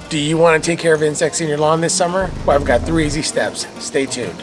Do you want to take care of insects in your lawn this summer? Well, I've got 3 easy steps. Stay tuned.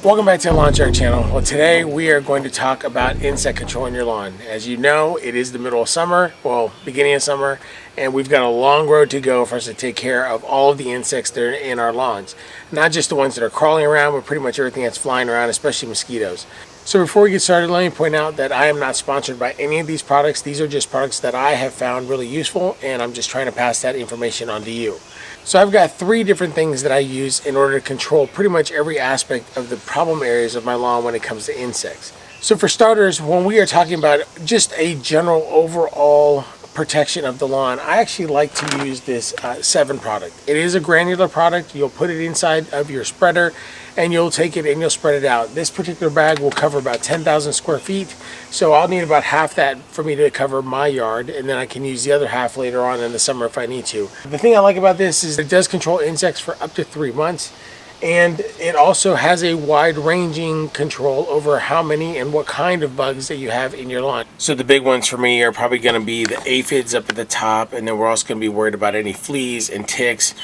Welcome back to the Lawn Shark channel. Well, today we are going to talk about insect control in your lawn. As you know, it is the middle of summer, well, beginning of summer, and we've got a long road to go for us to take care of all of the insects that are in our lawns. Not just the ones that are crawling around, but pretty much everything that's flying around, especially mosquitoes. So before we get started, let me point out that I am not sponsored by any of these products. These are just products that I have found really useful, and I'm just trying to pass that information on to you. So I've got 3 different things that I use in order to control pretty much every aspect of the problem areas of my lawn when it comes to insects. So for starters, when we are talking about just a general overall protection of the lawn, I actually like to use this Sevin product. It is a granular product. You'll put it inside of your spreader and you'll take it and you'll spread it out. This particular bag will cover about 10,000 square feet, so I'll need about half that for me to cover my yard, and then I can use the other half later on in the summer if I need to. The thing I like about this is it does control insects for up to 3 months, and it also has a wide-ranging control over how many and what kind of bugs that you have in your lawn. So the big ones for me are probably going to be the aphids up at the top, and then we're also going to be worried about any fleas and ticks.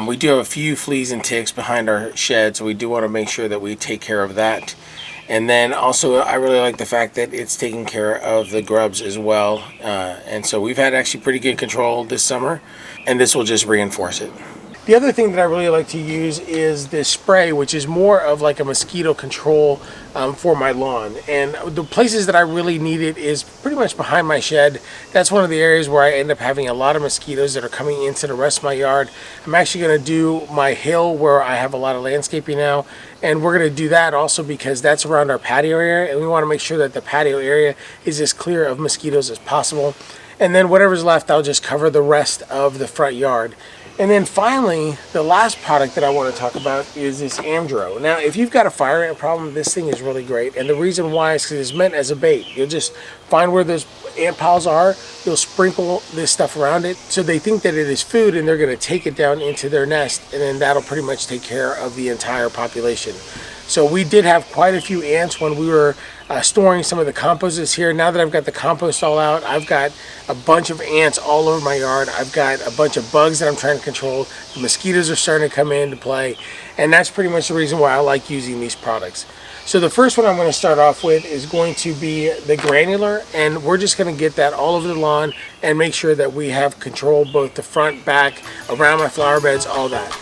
We do have a few fleas and ticks behind our shed, so we do want to make sure that we take care of that. And then also I really like the fact that it's taking care of the grubs as well. And so we've had actually pretty good control this summer, and this will just reinforce it. The other thing that I really like to use is this spray, which is more of like a mosquito control for my lawn. And the places that I really need it is pretty much behind my shed. That's one of the areas where I end up having a lot of mosquitoes that are coming into the rest of my yard. I'm actually going to do my hill where I have a lot of landscaping now, and we're going to do that also because that's around our patio area, and we want to make sure that the patio area is as clear of mosquitoes as possible. And then whatever's left, I'll just cover the rest of the front yard. And then finally, the last product that I want to talk about is this Amdro. Now, if you've got a fire ant problem, this thing is really great. And the reason why is because it's meant as a bait. You'll just find where those ant piles are, you'll sprinkle this stuff around it, so they think that it is food and they're going to take it down into their nest, and then that'll pretty much take care of the entire population. So we did have quite a few ants when we were storing some of the compost that's here. Now that I've got the compost all out, I've got a bunch of ants all over my yard. I've got a bunch of bugs that I'm trying to control. The mosquitoes are starting to come into play, and that's pretty much the reason why I like using these products. So the first one I'm going to start off with is going to be the granular, and we're just going to get that all over the lawn and make sure that we have control both the front, back, around my flower beds, all that.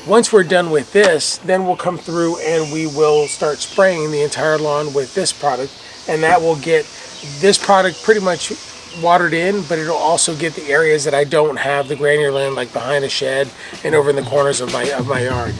Once we're done with this, then we'll come through and we will start spraying the entire lawn with this product, and that will get this product pretty much watered in, but it'll also get the areas that I don't have the granular in, like behind a shed and over in the corners of my yard.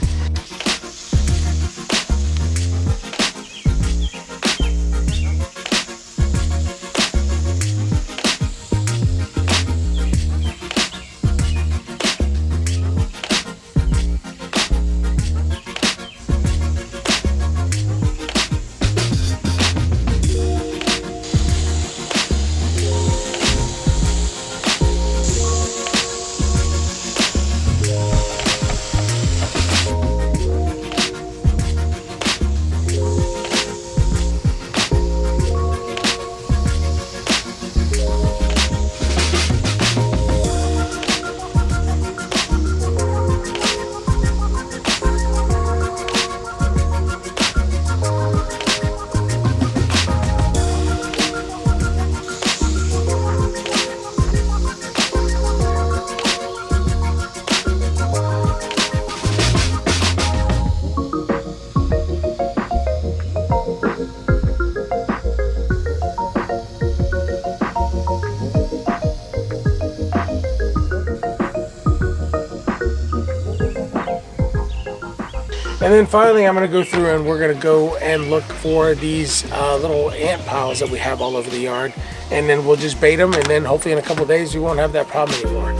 And then finally, I'm going to go through and we're going to go and look for these little ant piles that we have all over the yard. And then we'll just bait them, and then hopefully in a couple of days we won't have that problem anymore.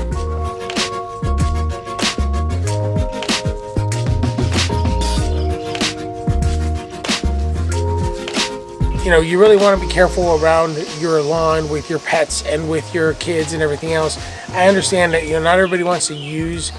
You know, you really want to be careful around your lawn with your pets and with your kids and everything else. I understand that, you know, not everybody wants to use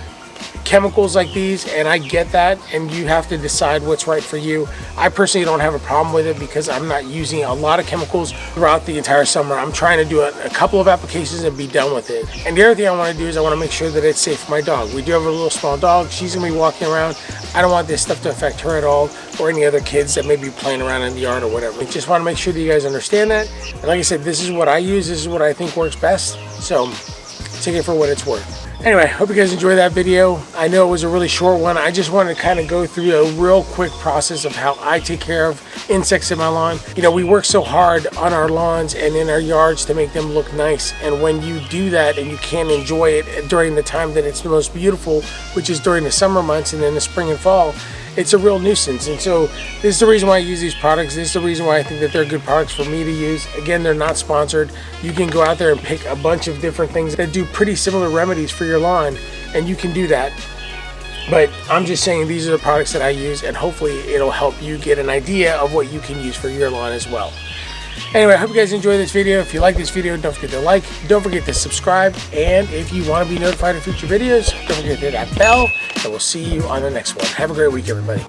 chemicals like these, and I get that, and you have to decide what's right for you. I personally don't have a problem with it because I'm not using a lot of chemicals throughout the entire summer. I'm trying to do a couple of applications and be done with it. And the other thing I want to do is I want to make sure that it's safe for my dog. We do have a little small dog. She's gonna be walking around. I don't want this stuff to affect her at all, or any other kids that may be playing around in the yard or whatever. I just want to make sure that you guys understand that. And like I said, this is what I use. This is what I think works best. So take it for what it's worth. Anyway, hope you guys enjoyed that video. I know it was a really short one. I just wanted to kind of go through a real quick process of how I take care of insects in my lawn. You know, we work so hard on our lawns and in our yards to make them look nice. And when you do that and you can't enjoy it during the time that it's the most beautiful, which is during the summer months and then the spring and fall, it's a real nuisance. And so this is the reason why I use these products. This is the reason why I think that they're good products for me to use. Again, they're not sponsored. You can go out there and pick a bunch of different things that do pretty similar remedies for your lawn, and you can do that. But I'm just saying these are the products that I use, and hopefully it'll help you get an idea of what you can use for your lawn as well. Anyway, I hope you guys enjoyed this video. If you like this video, don't forget to like, don't forget to subscribe, and if you want to be notified of future videos, don't forget to hit that bell, and we'll see you on the next one. Have a great week, everybody.